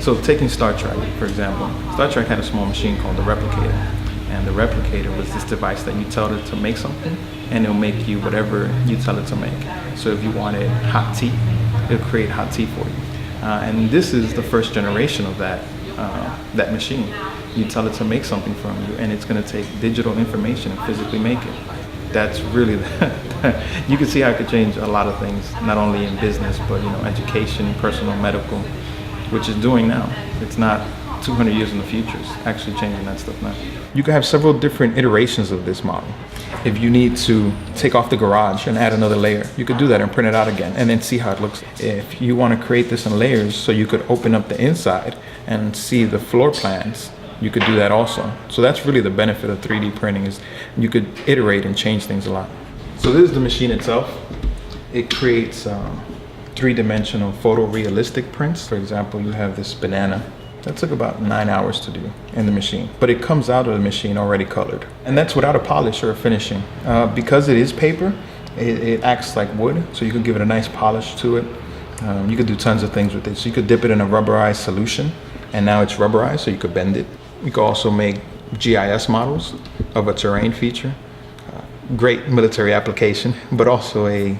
So taking Star Trek, for example, Star Trek had a small machine called the Replicator. And the Replicator was this device that you tell it to make something, and it'll make you whatever you tell it to make. So if you wanted hot tea, it'll create hot tea for you. And this is the first generation of that machine. You tell it to make something from you, and it's going to take digital information and physically make it. That's really, you can see how it could change a lot of things, not only in business, but education, personal, medical, which it's doing now. It's not 200 years in the future, it's actually changing that stuff now. You can have several different iterations of this model. If you need to take off the garage and add another layer, you could do that and print it out again and then see how it looks. If you want to create this in layers so you could open up the inside and see the floor plans, you could do that also. So that's really the benefit of 3D printing, is you could iterate and change things a lot. So this is the machine itself. It creates three-dimensional photorealistic prints. For example, you have this banana. That took about 9 hours to do in the machine, but it comes out of the machine already colored. And that's without a polish or a finishing. Because it is paper, it acts like wood, so you could give it a nice polish to it. You could do tons of things with it. So you could dip it in a rubberized solution, and now it's rubberized, so you could bend it. You could also make GIS models of a terrain feature. Great military application, but also a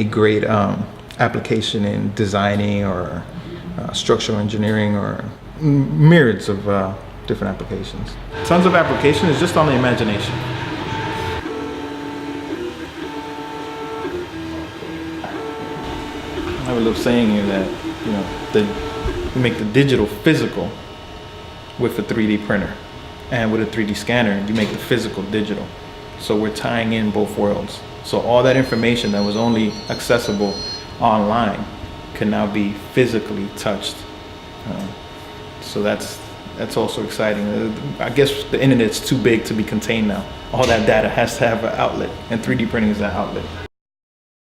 great application in designing or structural engineering or myriads of different applications. Tons of application is just on the imagination. I have a little saying here that you make the digital physical with a 3D printer, and with a 3D scanner you make the physical digital. So we're tying in both worlds. So all that information that was only accessible online can now be physically touched. So that's also exciting. I guess the internet's too big to be contained now. All that data has to have an outlet, and 3D printing is that outlet.